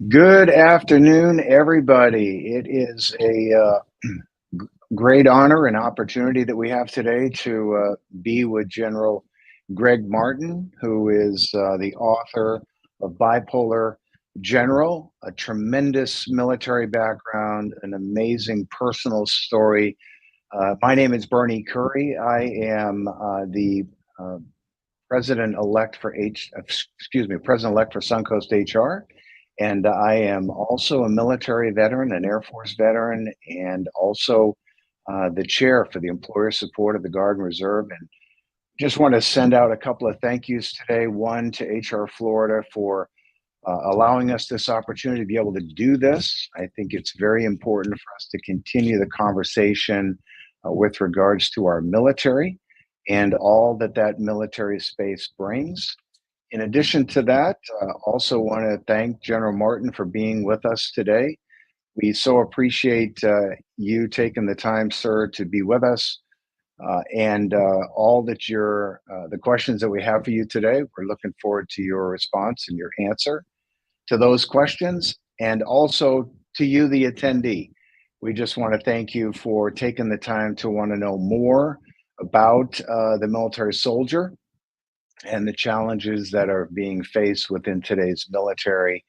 Good afternoon, everybody. It is a great honor and opportunity that we have today to be with General Gregg Martin, who is the author of Bipolar General, a tremendous military background, an amazing personal story. My name is Bernie Currie. I am the president-elect for President-elect for SuncoastHR. And I am also a military veteran, an Air Force veteran, and also the chair for the employer support of the Guard and Reserve. And just want to send out a couple of thank yous today. One to HR Florida for allowing us this opportunity to be able to do this. I think it's very important for us to continue the conversation with regards to our military and all that that military space brings. In addition to that, also want to thank General Martin for being with us today. We so appreciate you taking the time, sir, to be with us and all that the questions that we have for you today. We're looking forward to your response and your answer to those questions, and also to you, the attendee. We just want to thank you for taking the time to want to know more about the military soldier and the challenges that are being faced within today's military.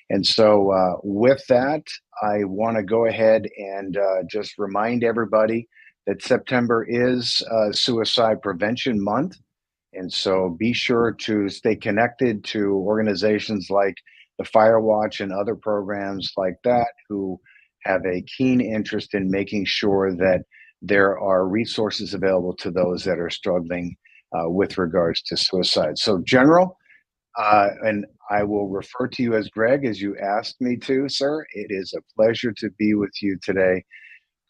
And so with that, I want to go ahead and just remind everybody that September is Suicide Prevention Month. And so be sure to stay connected to organizations like the Firewatch and other programs like that who have a keen interest in making sure that there are resources available to those that are struggling with regards to suicide. So General, and I will refer to you as Gregg as you asked me to, sir. It is a pleasure to be with you today.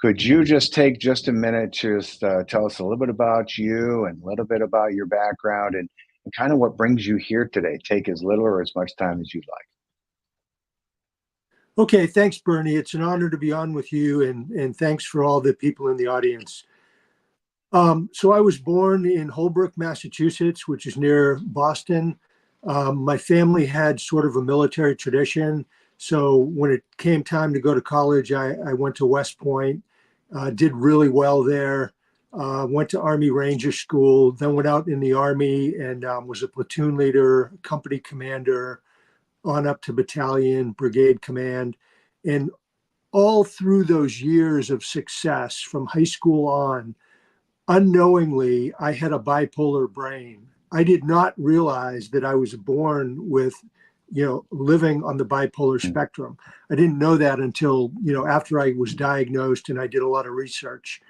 Could you just take just a minute to just tell us a little bit about you and a little bit about your background and kind of what brings you here today? Take as little or as much time as you'd like. Okay, thanks, Bernie. It's an honor to be on with you, and thanks for all the people in the audience. So I was born in Holbrook, Massachusetts, which is near Boston. My family had sort of a military tradition. So when it came time to go to college, I went to West Point, did really well there, went to Army Ranger School, then went out in the Army and was a platoon leader, company commander, on up to battalion, brigade command. And all through those years of success from high school on, unknowingly, I had a bipolar brain. I did not realize that I was born with, living on the bipolar spectrum. I didn't know that until, after I was diagnosed and I did a lot of research.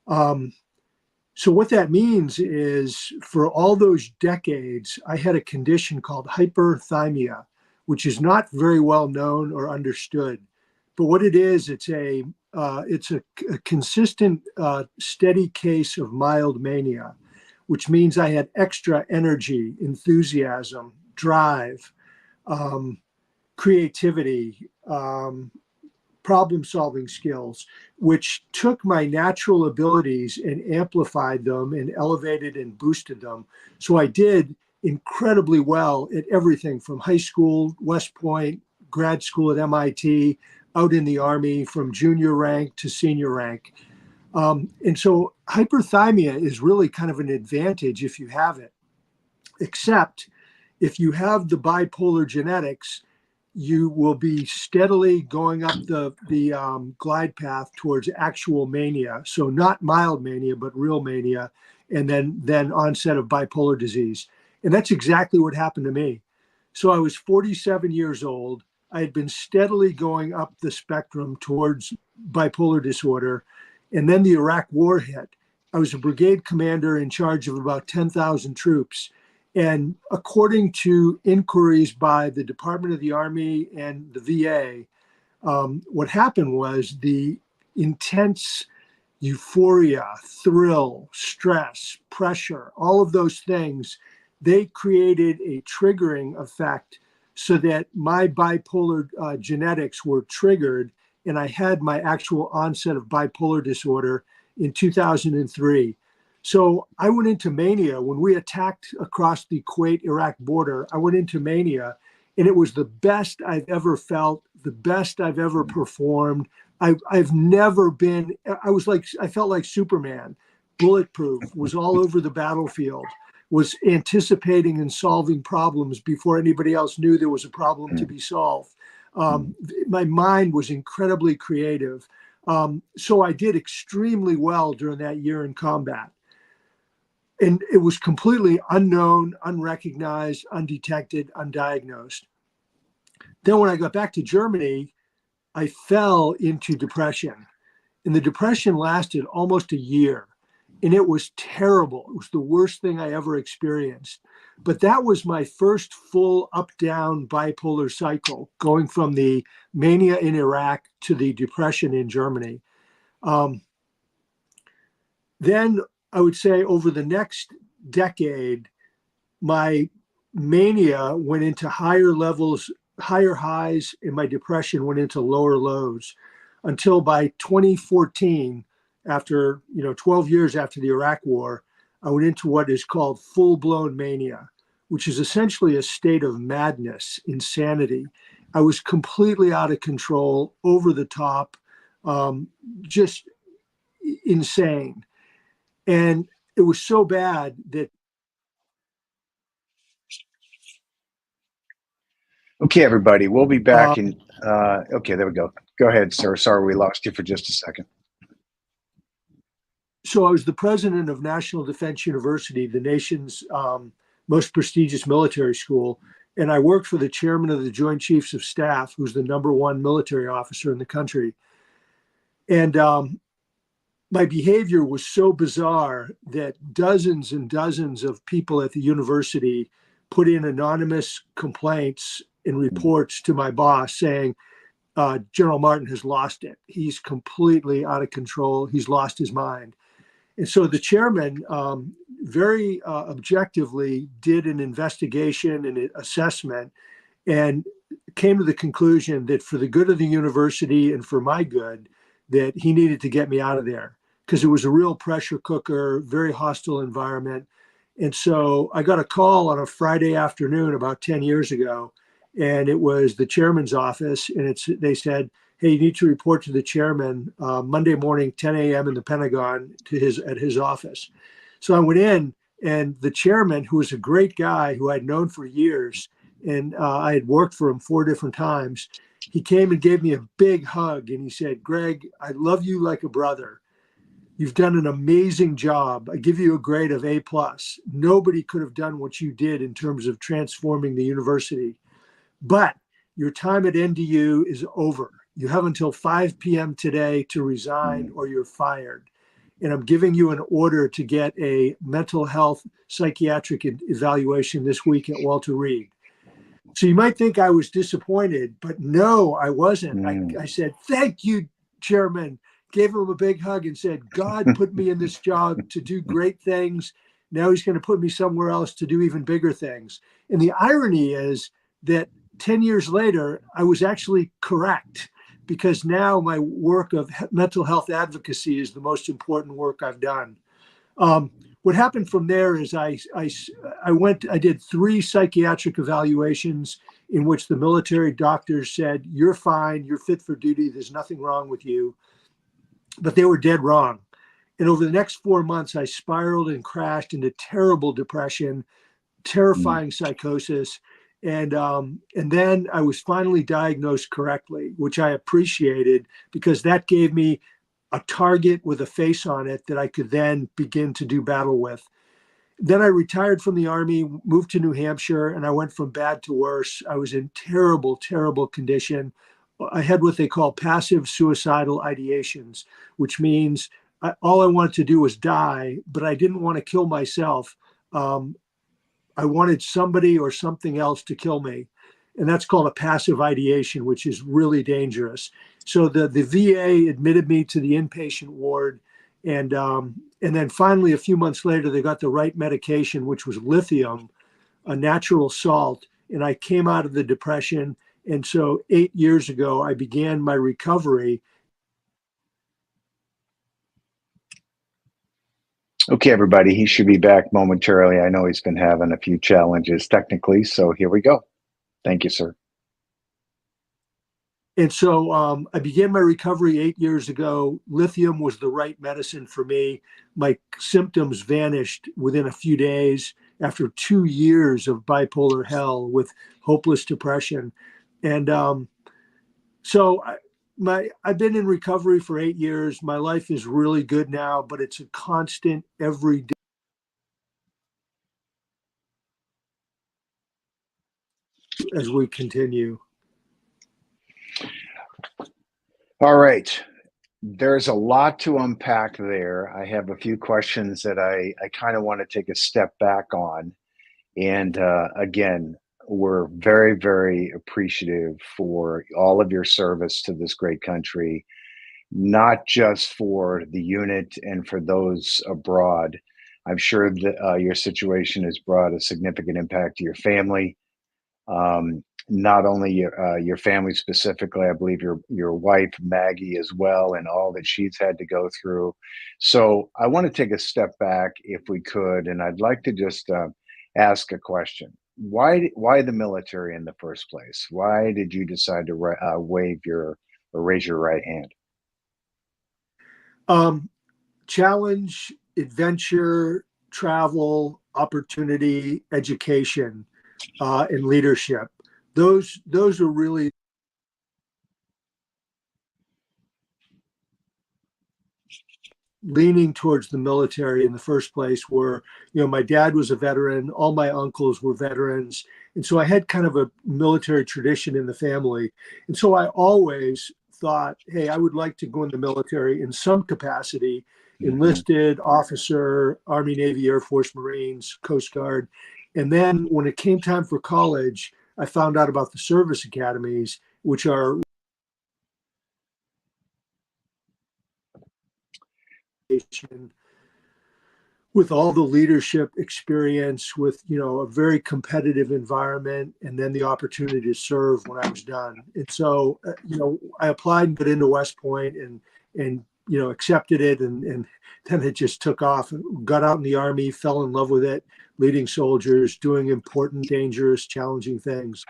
So what that means is for all those decades, I had a condition called hyperthymia, which is not very well known or understood. But what it is, it's a consistent, steady case of mild mania, which means I had extra energy, enthusiasm, drive, creativity, problem-solving skills, which took my natural abilities and amplified them and elevated and boosted them. So I did incredibly well at everything from high school, West Point, grad school at MIT, out in the Army from junior rank to senior rank. And so hyperthymia is really kind of an advantage if you have it, except if you have the bipolar genetics, you will be steadily going up the glide path towards actual mania. So not mild mania, but real mania, and then onset of bipolar disease. And that's exactly what happened to me. So I was 47 years old. I had been steadily going up the spectrum towards bipolar disorder. And then the Iraq War hit. I was a brigade commander in charge of about 10,000 troops. And according to inquiries by the Department of the Army and the VA, what happened was the intense euphoria, thrill, stress, pressure, all of those things, they created a triggering effect so that my bipolar genetics were triggered, and I had my actual onset of bipolar disorder in 2003. So I went into mania when we attacked across the Kuwait-Iraq border. I went into mania, And it was the best I've ever felt, the best I've ever performed. I've never been, I felt like Superman, bulletproof, was all over the battlefield, was anticipating and solving problems before anybody else knew there was a problem to be solved. My mind was incredibly creative. So I did extremely well during that year in combat. And it was completely unknown, unrecognized, undetected, undiagnosed. Then when I got back to Germany, I fell into depression. And the depression lasted almost a year. And it was terrible. It was the worst thing I ever experienced. But that was my first full up-down bipolar cycle, going from the mania in Iraq to the depression in Germany. Then I would say over the next decade, my mania went into higher levels, higher highs, and my depression went into lower lows until by 2014, after 12 years after the Iraq War, I went into what is called full-blown mania, which is essentially a state of madness, insanity. I was completely out of control, over the top, just insane. And it was so bad that. Okay, everybody, we'll be back in. Okay, there we go. Go ahead, sir. Sorry, we lost you for just a second. So I was the president of National Defense University, the nation's most prestigious military school. And I worked for the chairman of the Joint Chiefs of Staff, who's the #1 military officer in the country. And my behavior was so bizarre that dozens and dozens of people at the university put in anonymous complaints and reports to my boss saying, General Martin has lost it. He's completely out of control. He's lost his mind. And so the chairman very objectively did an investigation and an assessment and came to the conclusion that for the good of the university and for my good, that he needed to get me out of there because it was a real pressure cooker, very hostile environment. And so I got a call on a Friday afternoon about 10 years ago, and it was the chairman's office. And they said, hey, you need to report to the chairman Monday morning, 10 a.m. in the Pentagon at his office. So I went in, and the chairman, who was a great guy who I'd known for years, and I had worked for him 4 different times, he came and gave me a big hug. And he said, Gregg, I love you like a brother. You've done an amazing job. I give you a grade of A+. Nobody could have done what you did in terms of transforming the university. But your time at NDU is over. You have until 5 p.m. today to resign or you're fired. And I'm giving you an order to get a mental health psychiatric evaluation this week at Walter Reed. So you might think I was disappointed, but no, I wasn't. I said, thank you, Chairman. Gave him a big hug and said, God put me in this job to do great things. Now he's going to put me somewhere else to do even bigger things. And the irony is that 10 years later, I was actually correct, because now my work of mental health advocacy is the most important work I've done. What happened from there is I did 3 psychiatric evaluations in which the military doctors said, you're fine, you're fit for duty, there's nothing wrong with you. But they were dead wrong. And over the next 4 months, I spiraled and crashed into terrible depression, terrifying psychosis. And then I was finally diagnosed correctly, which I appreciated because that gave me a target with a face on it that I could then begin to do battle with. Then I retired from the Army, moved to New Hampshire, and I went from bad to worse. I was in terrible, terrible condition. I had what they call passive suicidal ideations, which means all I wanted to do was die, but I didn't want to kill myself. I wanted somebody or something else to kill me. And that's called a passive ideation, which is really dangerous. So the VA admitted me to the inpatient ward. And then finally, a few months later, they got the right medication, which was lithium, a natural salt. And I came out of the depression. And so 8 years ago, I began my recovery. Okay, everybody, he should be back momentarily. I know he's been having a few challenges technically, so here we go. Thank you, sir. And so I began my recovery 8 years ago. Lithium was the right medicine for me. My symptoms vanished within a few days after 2 years of bipolar hell with hopeless depression. And so I've been in recovery for 8 years. My life is really good now, but it's a constant every day as we continue. All right. There's a lot to unpack there. I have a few questions that I kind of want to take a step back on. And again, we're very, very appreciative for all of your service to this great country, not just for the unit and for those abroad. I'm sure that your situation has brought a significant impact to your family. Not only your family specifically, I believe your wife Maggie as well, and all that she's had to go through. So I want to take a step back, if we could, and I'd like to just ask a question. Why the military in the first place? Why did you decide to wave your or raise your right hand? Challenge, adventure, travel, opportunity, education, and leadership. Those are really leaning towards the military in the first place. Where my dad was a veteran, all my uncles were veterans, and so I had kind of a military tradition in the family. And so I always thought, hey, I would like to go in the military in some capacity, Mhm. enlisted, officer, Army, Navy, Air Force, Marines, Coast Guard. And then when it came time for college, I found out about the service academies, which are with all the leadership experience, with a very competitive environment, and then the opportunity to serve when I was done. And so I applied and got into West Point, and accepted it, and then it just took off. Got out in the Army, fell in love with it, leading soldiers, doing important, dangerous, challenging things.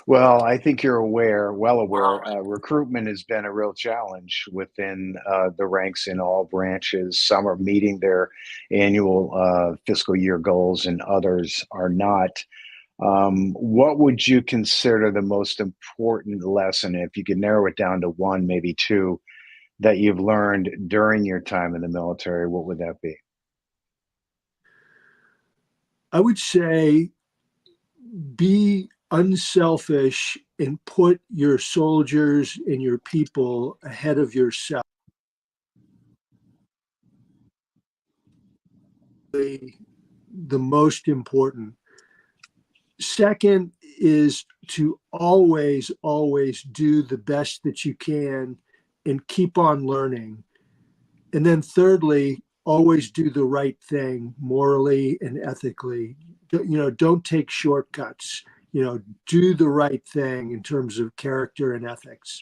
Well, I think you're well aware, recruitment has been a real challenge within the ranks in all branches. Some are meeting their annual fiscal year goals, and others are not. What would you consider the most important lesson, if you could narrow it down to one, maybe two, that you've learned during your time in the military? What would that be? I would say be unselfish and put your soldiers and your people ahead of yourself. The most important. Second is to always, always do the best that you can and keep on learning. And then thirdly, always do the right thing morally and ethically. Don't take shortcuts. Do the right thing in terms of character and ethics.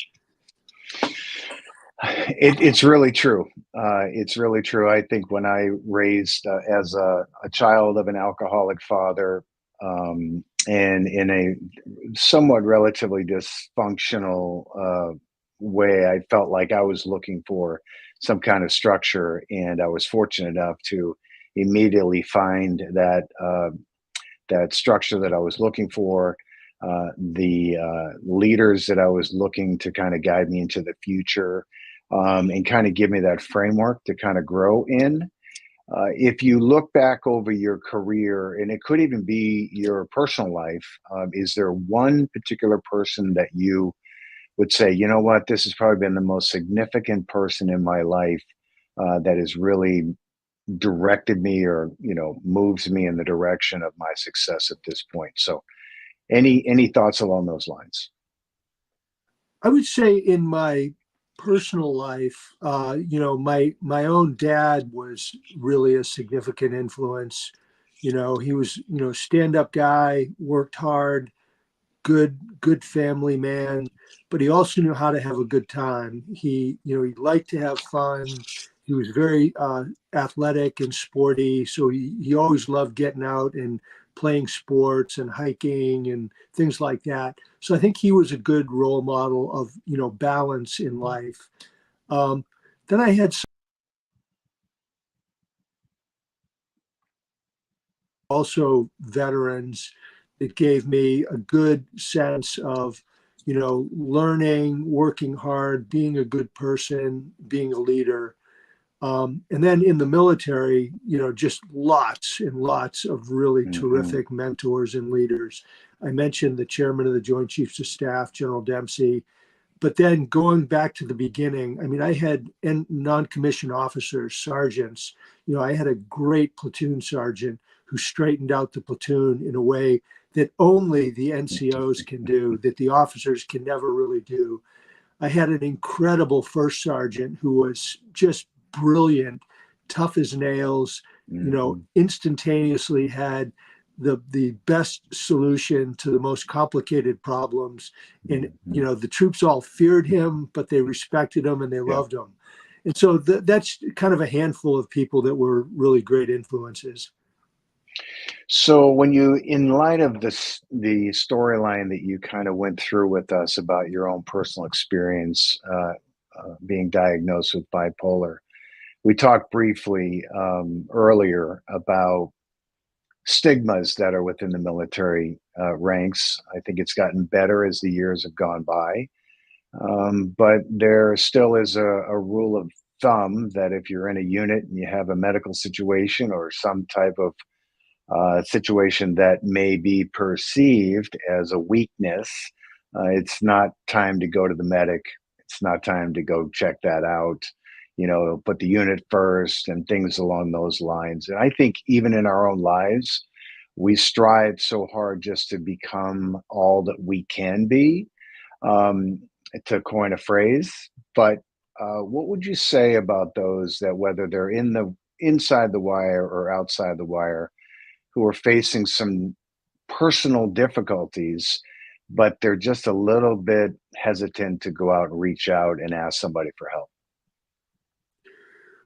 It's really true. It's really true. I think when I raised as a child of an alcoholic father, and in a somewhat relatively dysfunctional way, I felt like I was looking for some kind of structure, and I was fortunate enough to immediately find that structure that I was looking for, the leaders that I was looking to kind of guide me into the future, and kind of give me that framework to kind of grow in. If you look back over your career, and it could even be your personal life, is there one particular person that you would say, you know what, this has probably been the most significant person in my life that has really directed me, or moves me in the direction of my success at this point? So any thoughts along those lines? I would say in my personal life, my own dad was really a significant influence. He was, stand-up guy, worked hard, good family man, but he also knew how to have a good time. He liked to have fun. he was very athletic and sporty. So he always loved getting out and playing sports and hiking and things like that. So I think he was a good role model of, balance in life. Then I had also veterans that gave me a good sense of, learning, working hard, being a good person, being a leader. And then in the military, just lots and lots of really terrific mentors and leaders. I mentioned the chairman of the Joint Chiefs of Staff, General Dempsey. But then going back to the beginning, I mean, I had non-commissioned officers, sergeants. I had a great platoon sergeant who straightened out the platoon in a way that only the NCOs can do, that the officers can never really do. I had an incredible first sergeant who was just brilliant, tough as nails, instantaneously had the best solution to the most complicated problems. And, the troops all feared him, but they respected him and they loved him. And so that's kind of a handful of people that were really great influences. So when you, in light of this, the storyline that you kind of went through with us about your own personal experience being diagnosed with bipolar, we talked briefly earlier about stigmas that are within the military ranks. I think it's gotten better as the years have gone by. But there still is a rule of thumb that if you're in a unit and you have a medical situation or some type of situation that may be perceived as a weakness, it's not time to go to the medic. It's not time to go check that out. Put the unit first and things along those lines. And I think even in our own lives, we strive so hard just to become all that we can be, to coin a phrase. But what would you say about those that, whether they're inside the wire or outside the wire, who are facing some personal difficulties, but they're just a little bit hesitant to go out and reach out and ask somebody for help?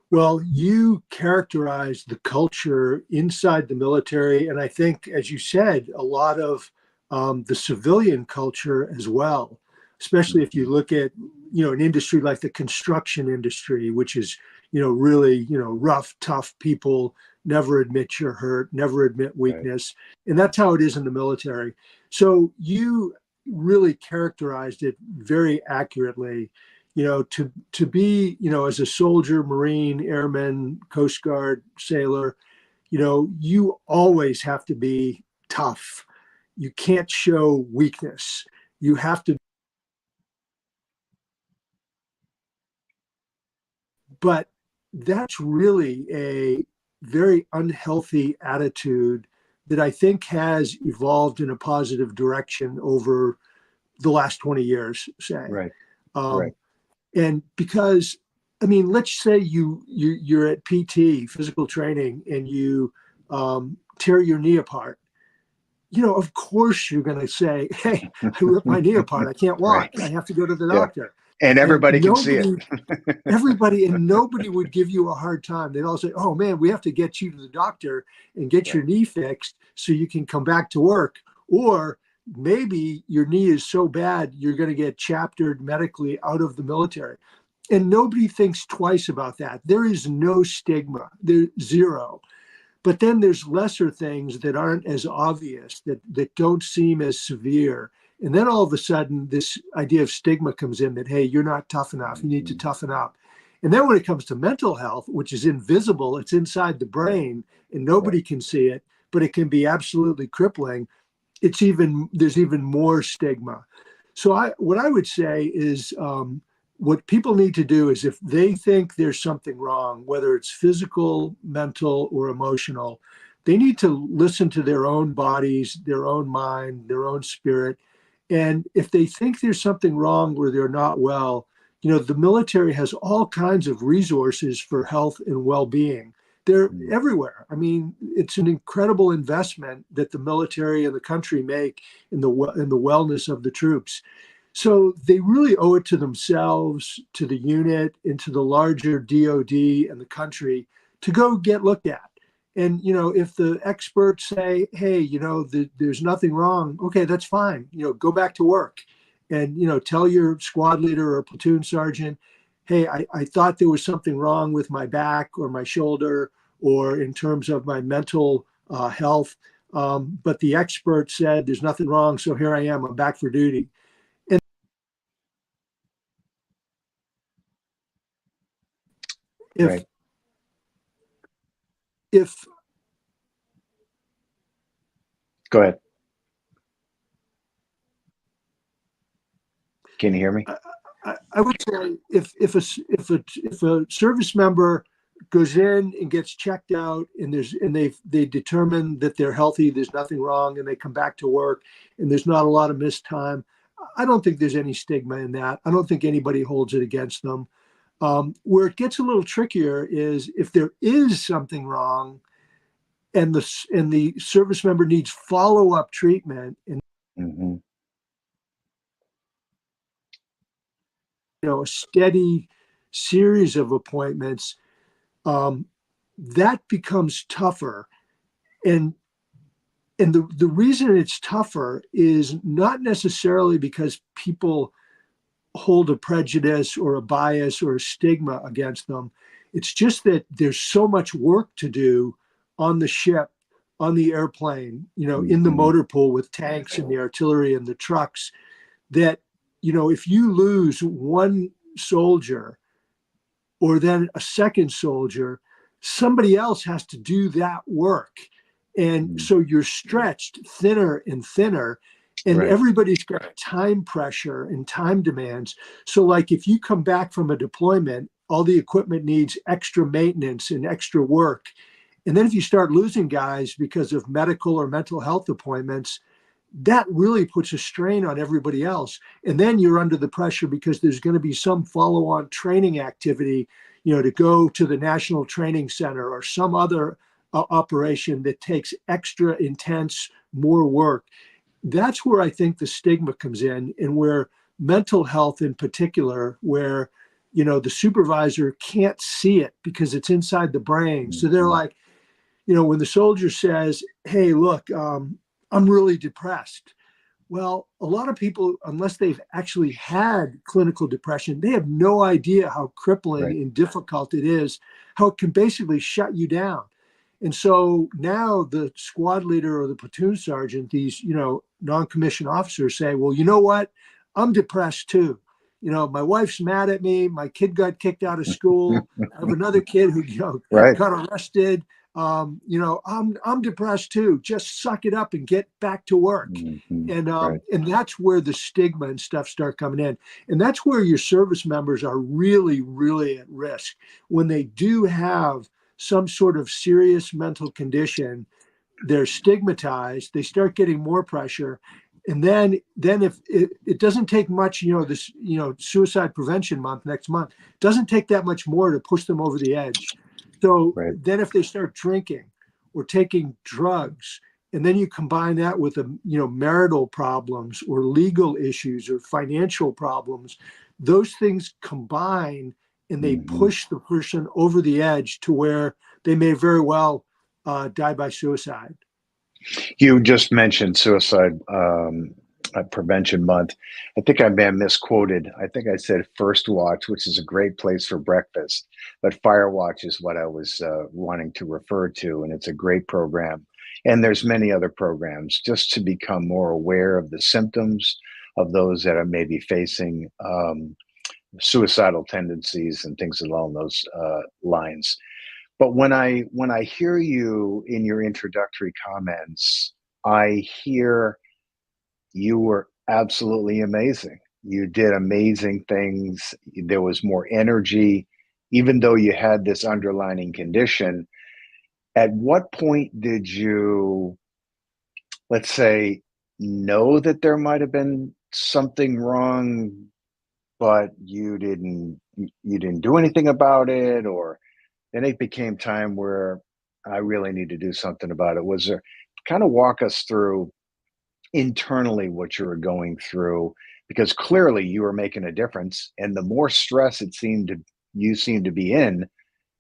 Well, you characterized the culture inside the military, and I think, as you said, a lot of the civilian culture as well, especially if you look at, an industry like the construction industry, which is, really, rough, tough people, never admit you're hurt, never admit weakness. Right. And that's how it is in the military. So you really characterized it very accurately. To be, as a soldier, Marine, Airman, Coast Guard, sailor, you always have to be tough. You can't show weakness. You have to. But that's really a very unhealthy attitude that I think has evolved in a positive direction over the last 20 years, say. Right. Right. And because, I mean, let's say you're at PT, physical training, and you tear your knee apart. Of course you're going to say, "Hey, I ripped my knee apart. I can't walk. Right. I have to go to the doctor." And everybody can see it. Nobody would give you a hard time. They'd all say, "Oh man, we have to get you to the doctor and get your knee fixed so you can come back to work." Or maybe your knee is so bad you're going to get chaptered medically out of the military. And nobody thinks twice about that. There is no stigma. There's zero. But then there's lesser things that aren't as obvious, that don't seem as severe. And then all of a sudden, this idea of stigma comes in that, hey, you're not tough enough. You need to toughen up. And then when it comes to mental health, which is invisible, it's inside the brain and nobody can see it, but it can be absolutely crippling. There's even more stigma. So what I would say is what people need to do is, if they think there's something wrong, whether it's physical, mental, or emotional, they need to listen to their own bodies, their own mind, their own spirit. And if they think there's something wrong or they're not well, the military has all kinds of resources for health and well-being. They're everywhere. I mean, it's an incredible investment that the military and the country make in the wellness of the troops. So they really owe it to themselves, to the unit, and to the larger DoD and the country to go get looked at. And, if the experts say, hey, there's nothing wrong, okay, that's fine. Go back to work and, tell your squad leader or platoon sergeant, hey, I thought there was something wrong with my back or my shoulder or in terms of my mental health. But the expert said there's nothing wrong. So here I am, I'm back for duty. And if, Right. if, Go ahead. Can you hear me? I would say if a service member goes in and gets checked out and they determine that they're healthy, there's nothing wrong, and they come back to work and there's not a lot of missed time, I don't think there's any stigma in that. I don't think anybody holds it against them. Where it gets a little trickier is if there is something wrong and the service member needs follow-up treatment and Mm-hmm. a steady series of appointments, that becomes tougher. And the reason it's tougher is not necessarily because people hold a prejudice or a bias or a stigma against them. It's just that there's so much work to do on the ship, on the airplane, in the Mm-hmm. motor pool with tanks and the artillery and the trucks, that, if you lose one soldier or then a second soldier, somebody else has to do that work. And so you're stretched thinner and thinner, and Right. everybody's got time pressure and time demands. So, like, if you come back from a deployment, all the equipment needs extra maintenance and extra work. And then if you start losing guys because of medical or mental health appointments, that really puts a strain on everybody else. And then you're under the pressure because there's going to be some follow-on training activity, to go to the National Training Center or some other operation that takes extra intense, more work. That's where I think the stigma comes in, and where mental health in particular, where, the supervisor can't see it because it's inside the brain. So they're like, when the soldier says, hey, look, I'm really depressed. Well, a lot of people, unless they've actually had clinical depression, they have no idea how crippling Right. and difficult it is, how it can basically shut you down. And so now the squad leader or the platoon sergeant, these, non-commissioned officers say, well, you know what? I'm depressed too. My wife's mad at me. My kid got kicked out of school. I have another kid who, Right. got arrested. I'm depressed too. Just suck it up and get back to work. Mm-hmm. And Right. and that's where the stigma and stuff start coming in. And that's where your service members are really, really at risk. When they do have some sort of serious mental condition, they're stigmatized, they start getting more pressure. And then if it doesn't take much, this, suicide prevention month next month, doesn't take that much more to push them over the edge. So Right. then if they start drinking or taking drugs, and then you combine that with marital problems or legal issues or financial problems, those things combine and they Mm-hmm. push the person over the edge to where they may very well die by suicide. You just mentioned suicide prevention month. I think I may have misquoted. I think I said First Watch, which is a great place for breakfast, but Fire Watch is what I was wanting to refer to, and it's a great program. And there's many other programs just to become more aware of the symptoms of those that are maybe facing suicidal tendencies and things along those lines. But when I hear you in your introductory comments, I hear you were absolutely amazing. You did amazing things. There was more energy, even though you had this underlying condition. At what point did you, let's say, know that there might have been something wrong, but you didn't do anything about it, or then it became time where I really need to do something about it? Was there, kind of walk us through internally what you were going through because clearly you were making a difference. And the more stress you seemed to be in,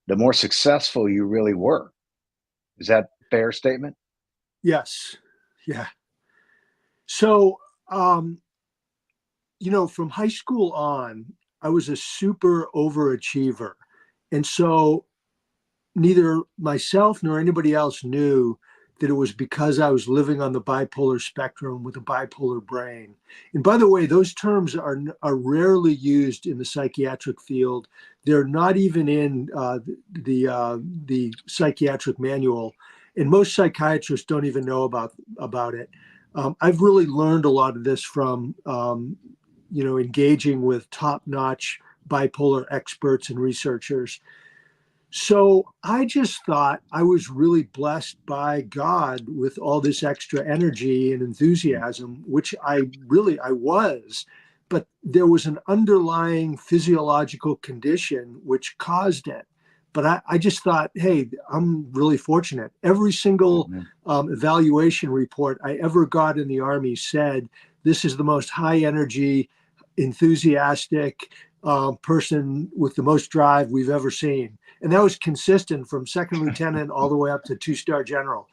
the more successful you really were. Is that a fair statement? Yes. Yeah. So, from high school on, I was a super overachiever. And so neither myself nor anybody else knew that it was because I was living on the bipolar spectrum with a bipolar brain. And by the way, those terms are rarely used in the psychiatric field. They're not even in the psychiatric manual, and most psychiatrists don't even know about it. I've really learned a lot of this from engaging with top-notch bipolar experts and researchers. So I just thought I was really blessed by God with all this extra energy and enthusiasm, which I was. But there was an underlying physiological condition which caused it. But I just thought, hey, I'm really fortunate. Every single evaluation report I ever got in the Army said, this is the most high energy, enthusiastic person with the most drive we've ever seen. And that was consistent from second lieutenant all the way up to two-star general.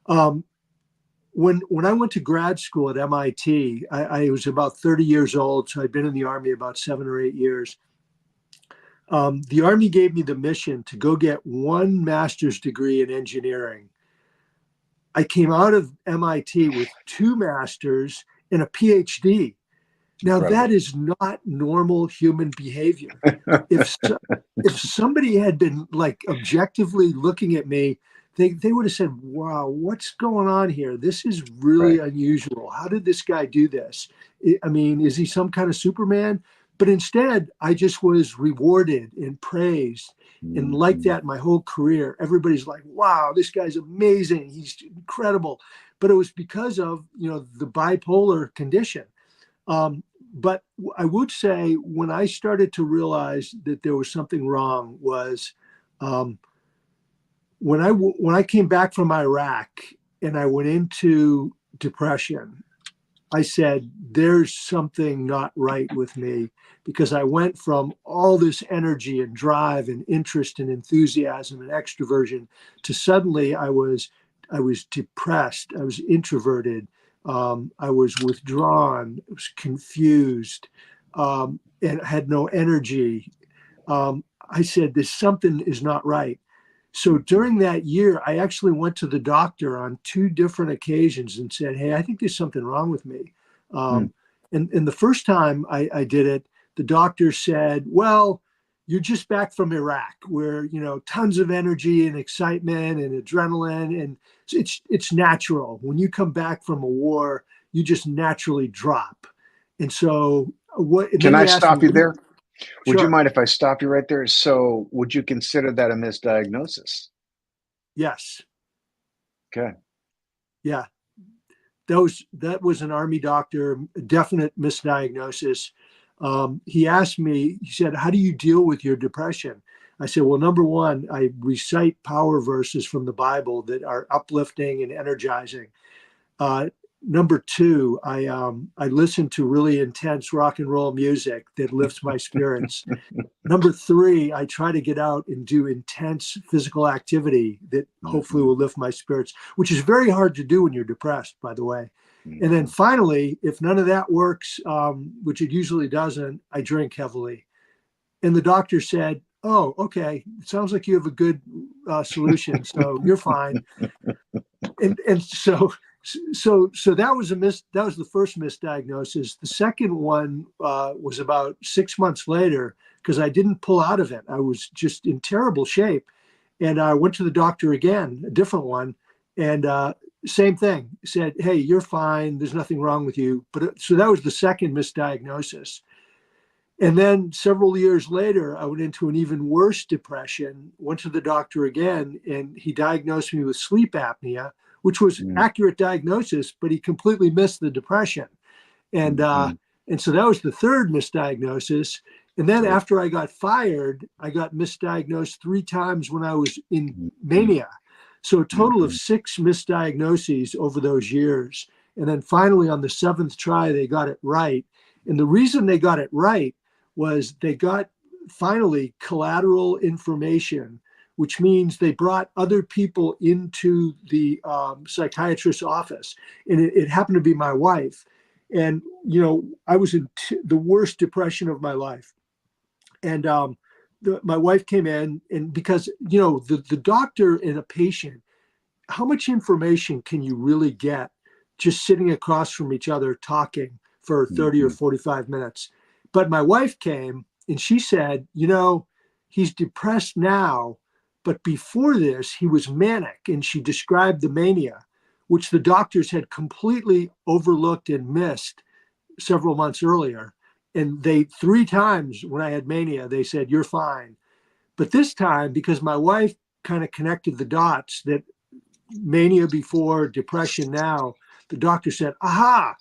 When I went to grad school at MIT, I was about 30 years old, so I'd been in the Army about 7 or 8 years. The Army gave me the mission to go get one master's degree in engineering. I came out of MIT with 2 masters and a PhD. Now, Incredible. that is not normal human behavior. If somebody had been like objectively looking at me, they would have said, wow, what's going on here? This is really unusual. How did this guy do this? I mean, is he some kind of Superman? But instead, I just was rewarded and praised. And like that, my whole career, everybody's like, wow, this guy's amazing. He's incredible. But it was because of, the bipolar condition. But I would say when I started to realize that there was something wrong was when I came back from Iraq and I went into depression. I said, there's something not right with me, because I went from all this energy and drive and interest and enthusiasm and extroversion to suddenly I was depressed. I was introverted. I was withdrawn. I was confused, and had no energy. I said, there's something is not right. So during that year, I actually went to the doctor on 2 different occasions and said, hey, I think there's something wrong with me. And the first time I did it, the doctor said, well, you're just back from Iraq where, tons of energy and excitement and adrenaline. And it's natural. When you come back from a war, you just naturally drop. And so Can I stop you there? Would you Sure. mind if I stop you right there? So would you consider that a misdiagnosis? Yes. Okay. Yeah. That was an Army doctor, definite misdiagnosis. He asked me, he said, how do you deal with your depression? I said, well, number one, I recite power verses from the Bible that are uplifting and energizing. Number two, I listen to really intense rock and roll music that lifts my spirits. Number three, I try to get out and do intense physical activity that hopefully will lift my spirits, which is very hard to do when you're depressed, by the way. And then finally, if none of that works, which it usually doesn't, I drink heavily. And the doctor said, oh, okay, it sounds like you have a good solution, so you're fine. And so that was the first misdiagnosis. The second one was about 6 months later, because I didn't pull out of it. I was just in terrible shape. And I went to the doctor again, a different one. And same thing, said, hey, you're fine. There's nothing wrong with you. So that was the second misdiagnosis. And then several years later, I went into an even worse depression, went to the doctor again, and he diagnosed me with sleep apnea, which was accurate diagnosis, but he completely missed the depression. And so that was the third misdiagnosis. And then after I got fired, I got misdiagnosed 3 times when I was in mania. So a total of 6 misdiagnoses over those years. And then finally on the 7th try, they got it right. And the reason they got it right was they got finally collateral information, which means they brought other people into the psychiatrist's office. And it happened to be my wife. And, you know, I was in the worst depression of my life. And my wife came in, and because, you know, the doctor and a patient, how much information can you really get just sitting across from each other talking for 30 or 45 minutes? But my wife came and she said, you know, he's depressed now, but before this, he was manic. And she described the mania, which the doctors had completely overlooked and missed several months earlier. And they 3 times when I had mania, they said, you're fine. But this time, because my wife kind of connected the dots that mania before, depression now, the doctor said, aha,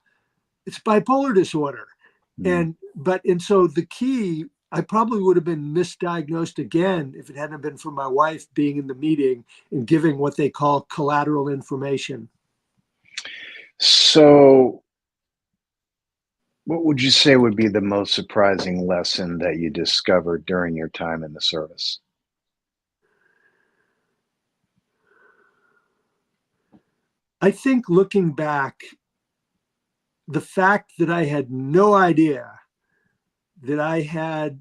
it's bipolar disorder. And so the key, I probably would have been misdiagnosed again if it hadn't been for my wife being in the meeting and giving what they call collateral information. So what would you say would be the most surprising lesson that you discovered during your time in the service? I think looking back, the fact that I had no idea that I had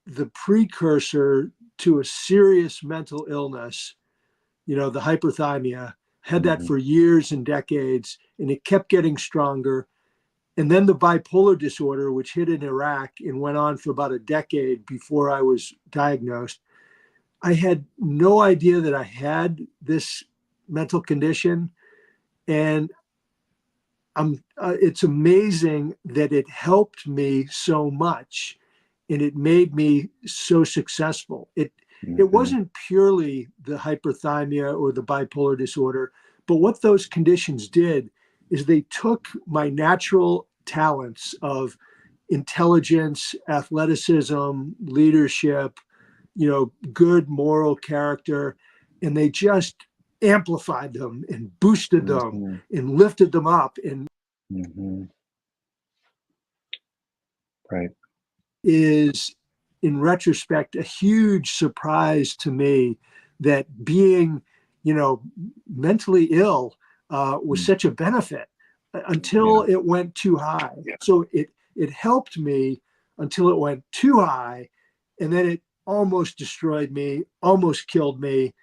the precursor to a serious mental illness, you know, the hyperthymia, had that for years and decades, and it kept getting stronger. And then the bipolar disorder, which hit in Iraq and went on for about a decade before I was diagnosed. I had no idea that I had this mental condition. And it's amazing that it helped me so much and it made me so successful. It wasn't purely the hyperthymia or the bipolar disorder, but what those conditions did is they took my natural talents of intelligence, athleticism, leadership, you know, good moral character, and they just amplified them and boosted them and lifted them up. And Right. is, in retrospect, a huge surprise to me that being, you know, mentally ill was such a benefit until it went too high. So it helped me until it went too high, and then it almost destroyed me, almost killed me.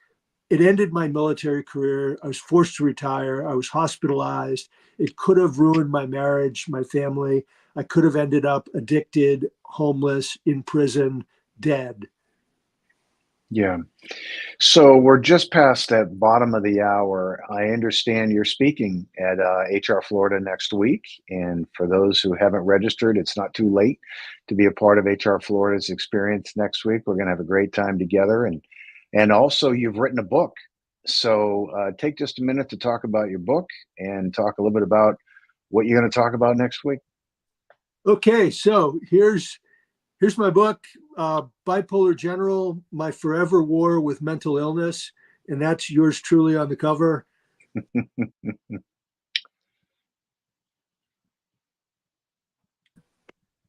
It ended my military career. I was forced to retire. I was hospitalized. It could have ruined my marriage, my family. I could have ended up addicted, homeless, in prison, dead. Yeah. So we're just past that bottom of the hour. I understand you're speaking at HR Florida next week. And for those who haven't registered, it's not too late to be a part of HR Florida's experience next week. We're going to have a great time together. And also, you've written a book. So take just a minute to talk about your book and talk a little bit about what you're going to talk about next week. Okay, so here's my book, Bipolar General, My Forever War with Mental Illness. And that's yours truly on the cover.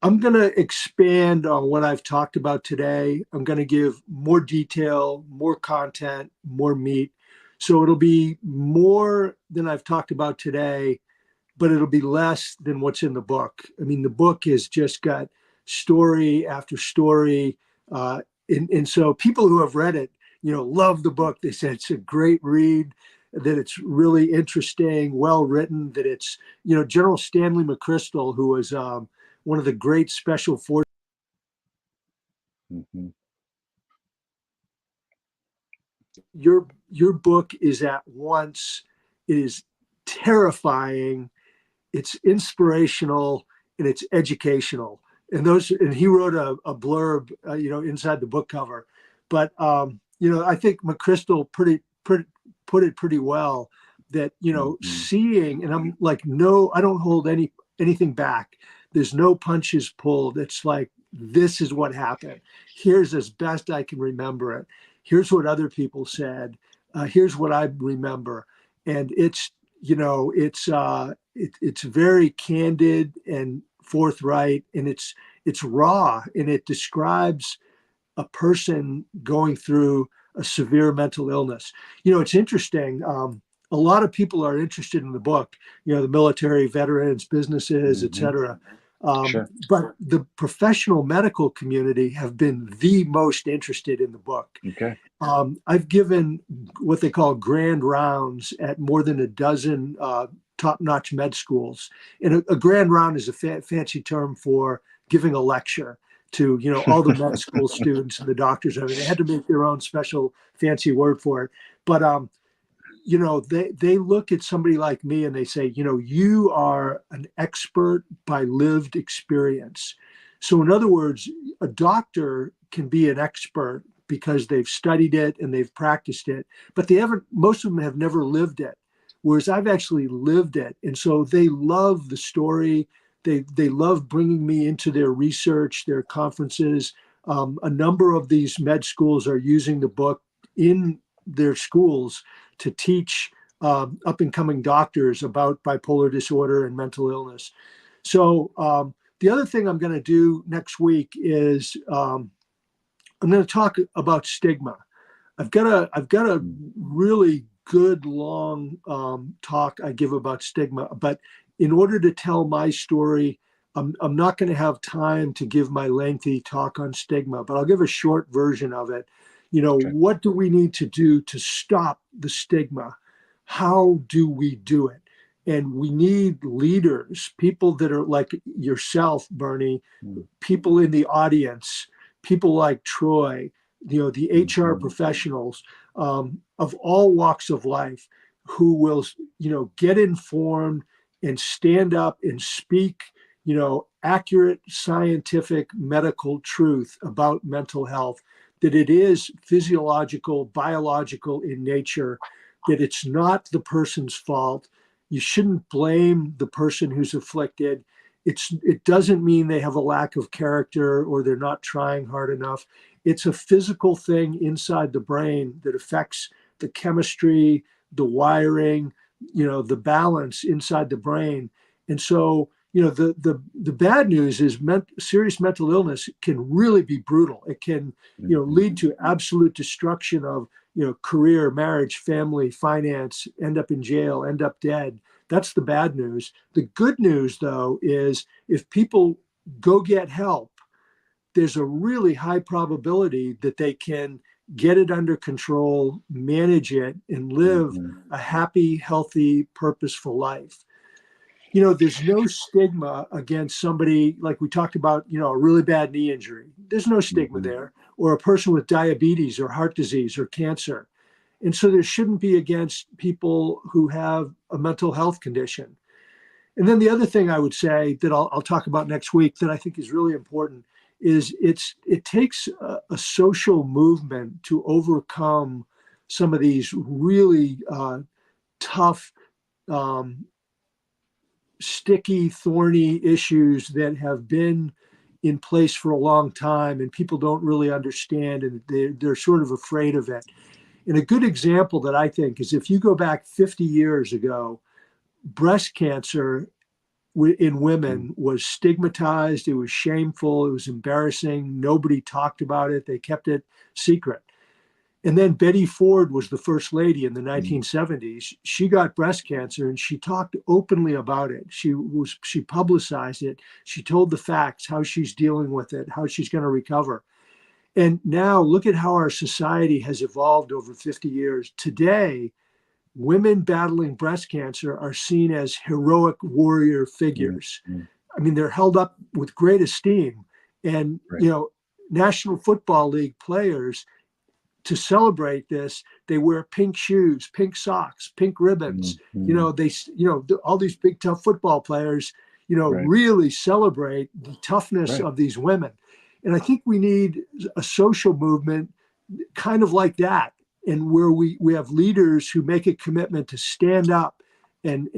I'm going to expand on what I've talked about today. I'm going to give more detail, more content, more meat. So it'll be more than I've talked about today, but it'll be less than what's in the book. I mean, the book has just got story after story. And so people who have read it, you know, love the book. They said it's a great read, that it's really interesting, well written, that it's, you know, General Stanley McChrystal, who was one of the great special forces. Your book is at once, it is terrifying, it's inspirational, and it's educational. And he wrote a blurb, you know, inside the book cover. But you know, I think McChrystal put it pretty well. That, you know, seeing, and I'm like, no, I don't hold anything back. There's no punches pulled. It's like, this is what happened. Here's as best I can remember it. Here's what other people said. Here's what I remember. And it's, you know, it's very candid and forthright, and it's raw, and it describes a person going through a severe mental illness. It's interesting. A lot of people are interested in the book, the military, veterans, businesses, et cetera. Sure. But the professional medical community have been the most interested in the book. Okay. I've given what they call grand rounds at more than a dozen top-notch med schools. And a grand round is a fancy term for giving a lecture to, all the med school students and the doctors. I mean, they had to make their own special fancy word for it. But, they look at somebody like me and they say, you are an expert by lived experience. So in other words, a doctor can be an expert because they've studied it and they've practiced it, but most of them have never lived it. Whereas I've actually lived it. And so they love the story. They love bringing me into their research, their conferences. A number of these med schools are using the book in their schools to teach up and coming doctors about bipolar disorder and mental illness. So the other thing I'm going to do next week is I'm going to talk about stigma. I've got a really good long talk I give about stigma, but in order to tell my story, I'm not going to have time to give my lengthy talk on stigma, but I'll give a short version of it. Okay. What do we need to do to stop the stigma? How do we do it? And we need leaders, people that are like yourself, Bernie, people in the audience, people like Troy, the HR professionals of all walks of life who will, get informed and stand up and speak, accurate scientific medical truth about mental health, that it is physiological, biological in nature, that it's not the person's fault. You shouldn't blame the person who's afflicted. It doesn't mean they have a lack of character or they're not trying hard enough. It's a physical thing inside the brain that affects the chemistry, the wiring, the balance inside the brain. And so, the bad news is serious mental illness can really be brutal. It can, lead to absolute destruction of, career, marriage, family, finance, end up in jail, end up dead. That's the bad news. The good news, though, is if people go get help, there's a really high probability that they can get it under control, manage it, and live a happy, healthy, purposeful life. There's no stigma against somebody, like we talked about, a really bad knee injury. There's no stigma there, or a person with diabetes or heart disease or cancer. And so there shouldn't be against people who have a mental health condition. And then the other thing I would say that I'll talk about next week that I think is really important is it takes a social movement to overcome some of these really tough, sticky, thorny issues that have been in place for a long time and people don't really understand, and they're sort of afraid of it. And a good example that I think is if you go back 50 years ago, breast cancer in women was stigmatized. It was shameful. It was embarrassing. Nobody talked about it. They kept it secret. And then Betty Ford was the first lady in the 1970s. She got breast cancer and she talked openly about it. She publicized it. She told the facts, how she's dealing with it, how she's going to recover. And now look at how our society has evolved over 50 years. Today, women battling breast cancer are seen as heroic warrior figures. I mean, they're held up with great esteem. And, National Football League players, to celebrate this, they wear pink shoes, pink socks, pink ribbons. All these big, tough football players, really celebrate the toughness of these women. And I think we need a social movement kind of like that, and where we have leaders who make a commitment to stand up and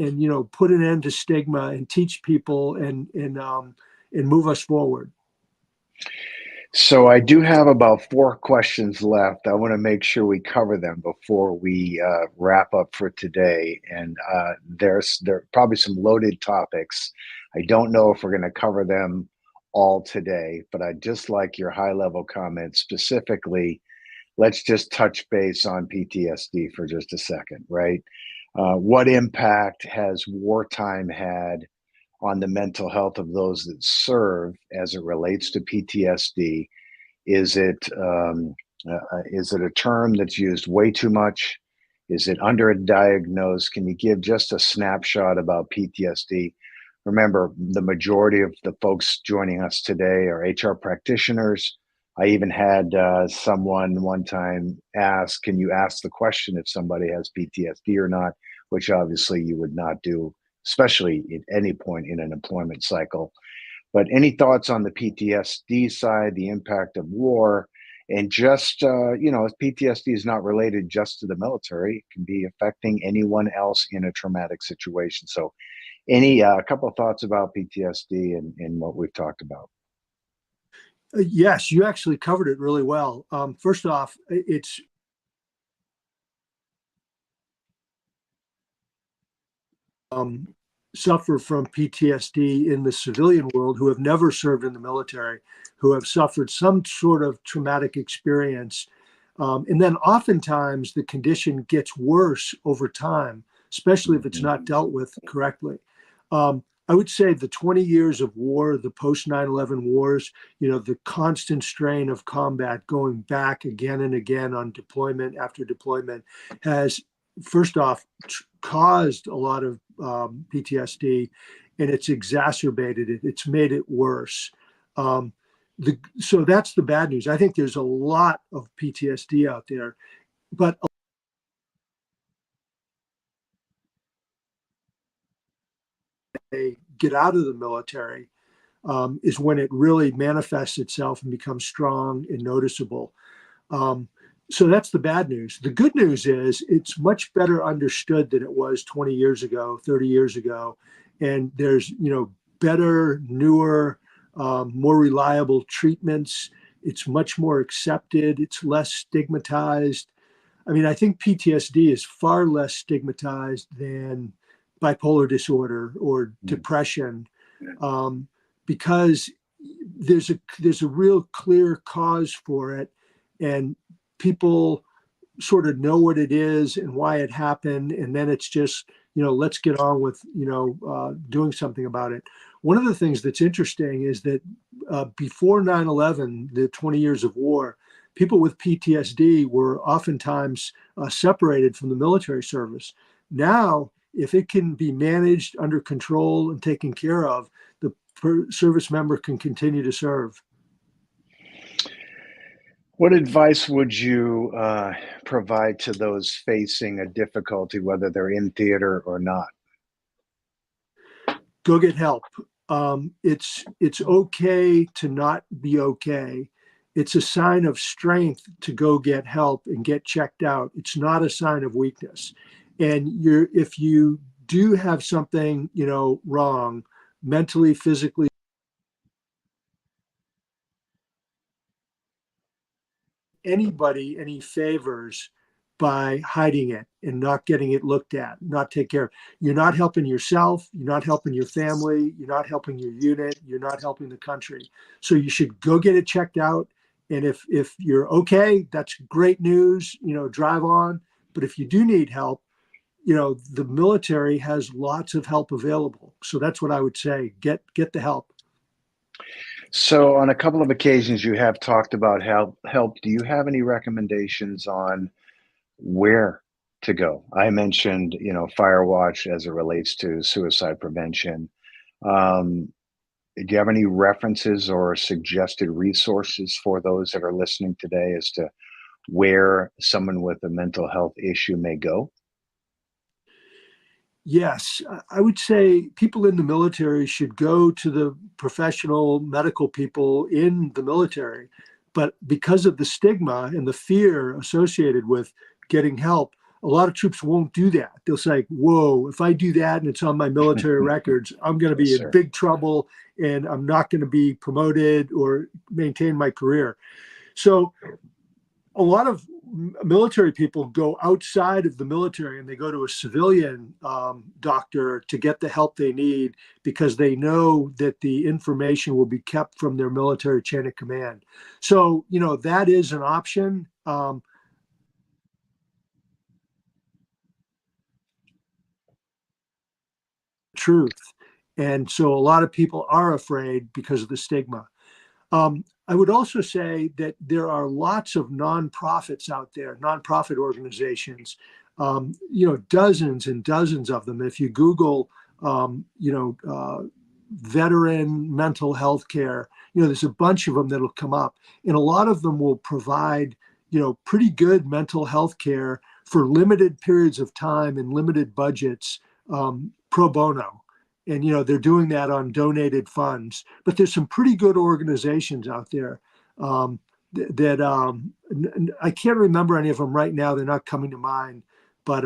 put an end to stigma and teach people and move us forward. So I do have about 4 questions left. I want to make sure we cover them before we wrap up for today. And there are probably some loaded topics. I don't know if we're going to cover them all today, but I'd just like your high-level comments. Specifically, let's just touch base on PTSD for just a second, right? What impact has wartime had on the mental health of those that serve as it relates to PTSD? Is it is it a term that's used way too much? Is it underdiagnosed? Can you give just a snapshot about PTSD? Remember, the majority of the folks joining us today are HR practitioners. I even had someone one time ask, can you ask the question if somebody has PTSD or not? Which obviously you would not do, especially at any point in an employment cycle. But any thoughts on the PTSD side, the impact of war, and just, PTSD is not related just to the military. It can be affecting anyone else in a traumatic situation. So a couple of thoughts about PTSD and what we've talked about. Yes, you actually covered it really well. First off, it's suffer from PTSD in the civilian world who have never served in the military, who have suffered some sort of traumatic experience. And then oftentimes the condition gets worse over time, especially if it's not dealt with correctly. I would say the 20 years of war, the post 9/11 wars, the constant strain of combat going back again and again on deployment after deployment has, first off, caused a lot of PTSD, and it's exacerbated it. It's made it worse. So that's the bad news. I think there's a lot of PTSD out there, but they get out of the military is when it really manifests itself and becomes strong and noticeable. So that's the bad news. The good news is it's much better understood than it was 20 years ago, 30 years ago. And there's, better, newer, more reliable treatments. It's much more accepted. It's less stigmatized. I mean, I think PTSD is far less stigmatized than bipolar disorder or depression, because there's a real clear cause for it, and people sort of know what it is and why it happened, and then it's just let's get on with doing something about it. One of the things that's interesting is that before 9/11, the 20 years of war, people with PTSD were oftentimes separated from the military service. Now, if it can be managed, under control, and taken care of, the service member can continue to serve. What advice would you provide to those facing a difficulty, whether they're in theater or not? Go get help. It's okay to not be okay. It's a sign of strength to go get help and get checked out. It's not a sign of weakness. And if you do have something wrong, mentally, physically, anybody any favors by hiding it and not getting it looked at, not take care of. You're not helping yourself, you're not helping your family, you're not helping your unit, you're not helping the country. So you should go get it checked out. And if you're okay, that's great news, drive on. But if you do need help, the military has lots of help available. So that's what I would say. Get the help. So on a couple of occasions you have talked about help. Do you have any recommendations on where to go? I mentioned, Firewatch as it relates to suicide prevention. Do you have any references or suggested resources for those that are listening today as to where someone with a mental health issue may go? Yes, I would say people in the military should go to the professional medical people in the military. But because of the stigma and the fear associated with getting help, a lot of troops won't do that. They'll say, whoa, if I do that and it's on my military records, I'm going to be Yes, in sir. big trouble and I'm not going to be promoted or maintain my career. So a lot of military people go outside of the military and they go to a civilian doctor to get the help they need because they know that the information will be kept from their military chain of command. So, you know, that is an option. Truth. And so a lot of people are afraid because of the stigma. I would also say that there are lots of nonprofits out there, nonprofit organizations, you know, dozens and dozens of them. If you Google, veteran mental health care, you know, there's a bunch of them that'll come up. And a lot of them will provide, you know, pretty good mental health care for limited periods of time and limited budgets, pro bono. And, you know, they're doing that on donated funds. But there's some pretty good organizations out there that I can't remember any of them right now. They're not coming to mind, but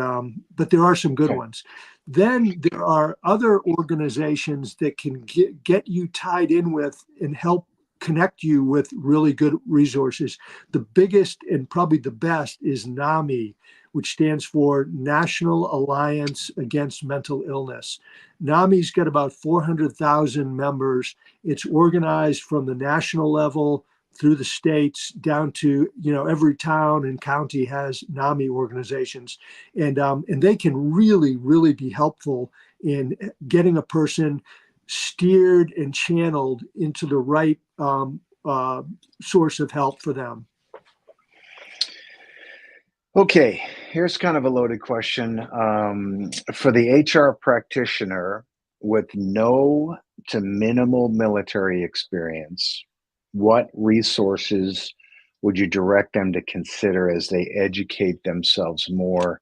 there are some good ones. Then there are other organizations that can get you tied in with and help connect you with really good resources. The biggest and probably the best is NAMI, which stands for National Alliance Against Mental Illness. NAMI's got about 400,000 members. It's organized from the national level through the states down to, you know, every town and county has NAMI organizations, and they can really, really be helpful in getting a person steered and channeled into the right source of help for them. Okay, here's kind of a loaded question. For the HR practitioner with no to minimal military experience, what resources would you direct them to consider as they educate themselves more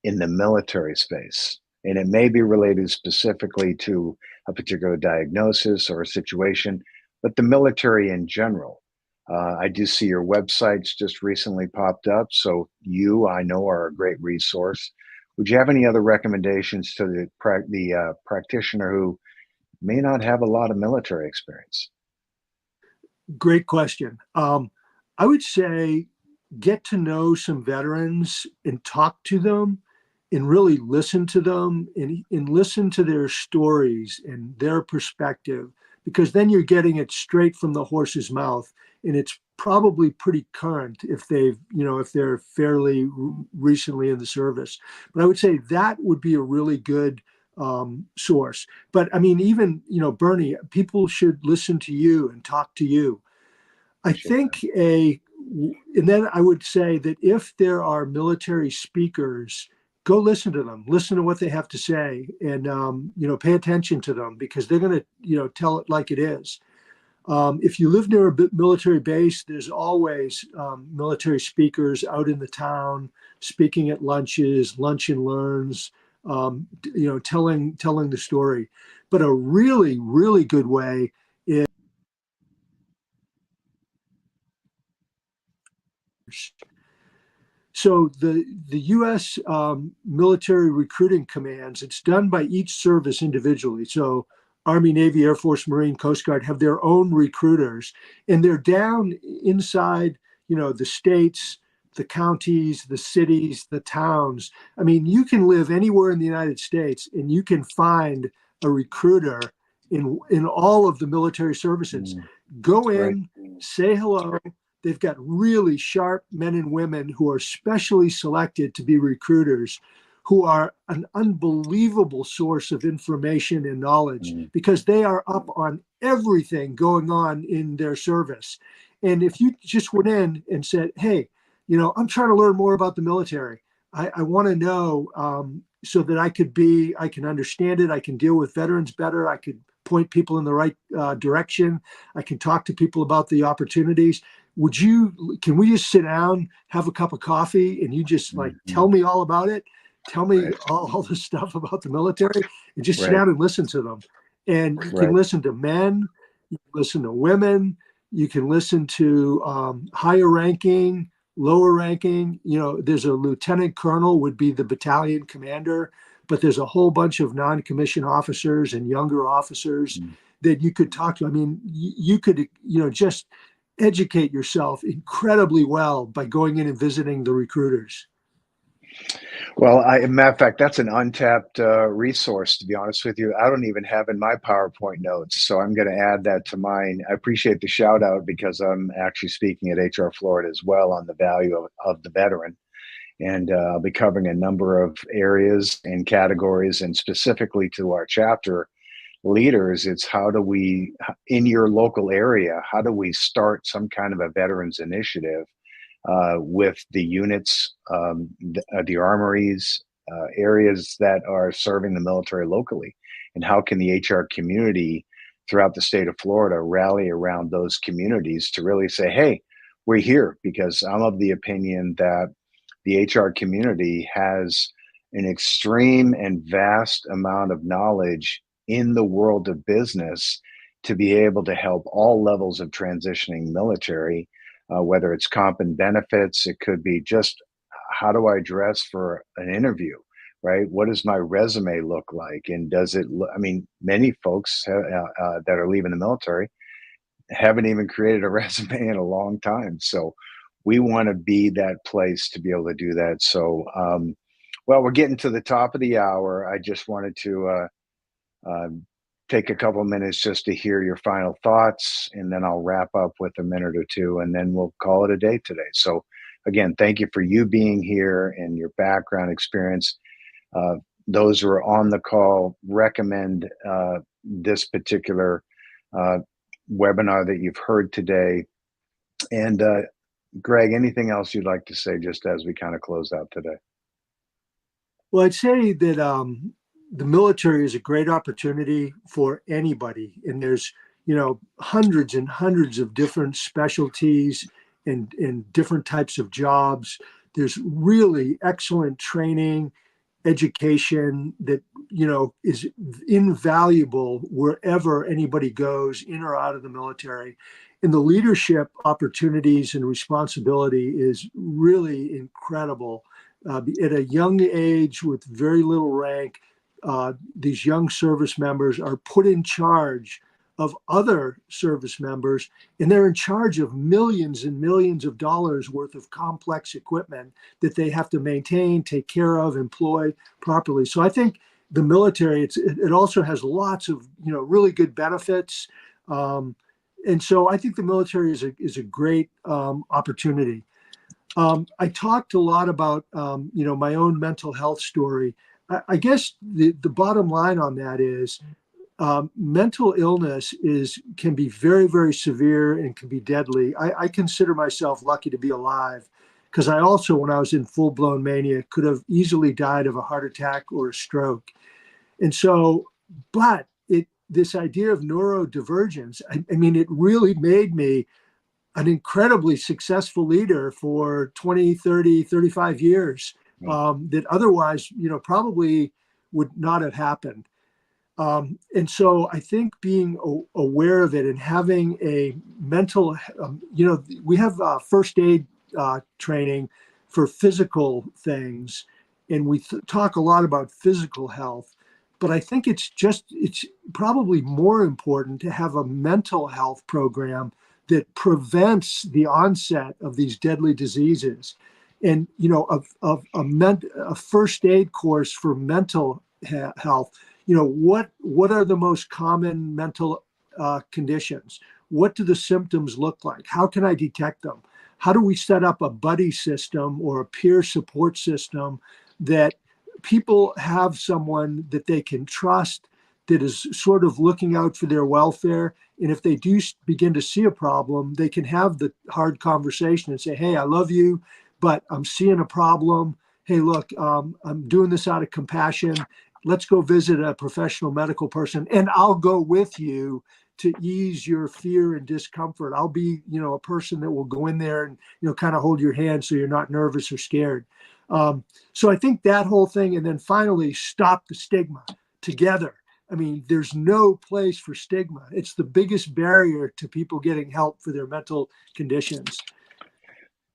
in the military space? And it may be related specifically to a particular diagnosis or a situation, but the military in general. I do see your websites just recently popped up. So you, I know, are a great resource. Would you have any other recommendations to the practitioner who may not have a lot of military experience? Great question. I would say get to know some veterans and talk to them and really listen to them and listen to their stories and their perspective, because then you're getting it straight from the horse's mouth. And it's probably pretty current if they've, you know, if they're fairly recently in the service. But I would say that would be a really good source. But I mean, even, you know, Bernie, people should listen to you and talk to you. I think and then I would say that if there are military speakers, go listen to them, listen to what they have to say, and you know, pay attention to them, because they're going to, you know, tell it like it is. If you live near a military base, there's always military speakers out in the town speaking at lunches, lunch and learns, you know, telling the story. But a really, really good way is so the U.S. Military recruiting commands, it's done by each service individually. So Army, Navy, Air Force, Marine, Coast Guard have their own recruiters, and they're down inside, you know, the states, the counties, the cities, the towns. I mean, you can live anywhere in the United States and you can find a recruiter in all of the military services. Go in, say hello. They've got really sharp men and women who are specially selected to be recruiters, who are an unbelievable source of information and knowledge, because they are up on everything going on in their service. And if you just went in and said, hey, you know, I'm trying to learn more about the military. I want to know so that I can understand it. I can deal with veterans better. I could point people in the right direction. I can talk to people about the opportunities. Can we just sit down, have a cup of coffee, and you just like tell me all about it? Tell me all the stuff about the military, and just sit down and listen to them. And you can listen to men, you can listen to women, you can listen to higher ranking, lower ranking, there's a lieutenant colonel would be the battalion commander, but there's a whole bunch of non-commissioned officers and younger officers that you could talk to. I mean, you could, just educate yourself incredibly well by going in and visiting the recruiters. Well, matter of fact, that's an untapped resource, to be honest with you. I don't even have in my PowerPoint notes, so I'm going to add that to mine. I appreciate the shout out because I'm actually speaking at HR Florida as well on the value of the veteran. And I'll be covering a number of areas and categories, and specifically to our chapter leaders, it's how do we, in your local area, how do we start some kind of a veterans initiative with the units, the armories, areas that are serving the military locally, and how can the HR community throughout the state of Florida rally around those communities to really say, hey, we're here? Because I'm of the opinion that the HR community has an extreme and vast amount of knowledge in the world of business to be able to help all levels of transitioning military, whether it's comp and benefits. It could be just how do I dress for an interview, right? What does my resume look like? And does it look, I mean, many folks that are leaving the military haven't even created a resume in a long time. So we want to be that place to be able to do that. So, well, we're getting to the top of the hour. I just wanted to take a couple minutes just to hear your final thoughts, and then I'll wrap up with a minute or two, and then we'll call it a day today. So again, thank you for you being here and your background experience. Those who are on the call, recommend this particular webinar that you've heard today. And Gregg, anything else you'd like to say just as we kind of close out today? Well, I'd say that the military is a great opportunity for anybody. And there's, hundreds and hundreds of different specialties and different types of jobs. There's really excellent training, education that, is invaluable wherever anybody goes in or out of the military. And the leadership opportunities and responsibility is really incredible. At a young age with very little rank, these young service members are put in charge of other service members, and they're in charge of millions and millions of dollars worth of complex equipment that they have to maintain, take care of, employ properly. So I think the military, it also has lots of really good benefits. And so I think the military is a great opportunity. I talked a lot about my own mental health story. I guess the bottom line on that is mental illness can be very, very severe and can be deadly. I consider myself lucky to be alive, because I also, when I was in full-blown mania, could have easily died of a heart attack or a stroke. And so, but this idea of neurodivergence, I mean, it really made me an incredibly successful leader for 20, 30, 35 years that otherwise, probably would not have happened. And so I think being aware of it and having a mental, we have first aid training for physical things, and we talk a lot about physical health. But I think it's probably more important to have a mental health program that prevents the onset of these deadly diseases. And, a first aid course for mental health, what are the most common mental conditions? What do the symptoms look like? How can I detect them? How do we set up a buddy system or a peer support system that people have someone that they can trust, that is sort of looking out for their welfare? And if they do begin to see a problem, they can have the hard conversation and say, hey, I love you, but I'm seeing a problem. Hey, look, I'm doing this out of compassion. Let's go visit a professional medical person, and I'll go with you to ease your fear and discomfort. I'll be, a person that will go in there and, kind of hold your hand so you're not nervous or scared. So I think that whole thing, and then finally stop the stigma together. I mean, there's no place for stigma. It's the biggest barrier to people getting help for their mental conditions.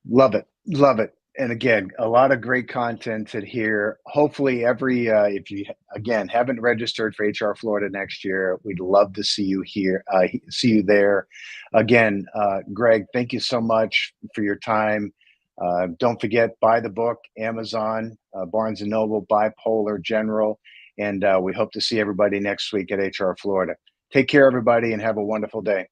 Love it. Love it. And again, a lot of great content in here. Hopefully, if you again haven't registered for HR Florida next year, we'd love to see you here, see you there. Again, Gregg, thank you so much for your time. Don't forget, buy the book, Amazon, Barnes and Noble, Bipolar General, and we hope to see everybody next week at HR Florida. Take care, everybody, and have a wonderful day.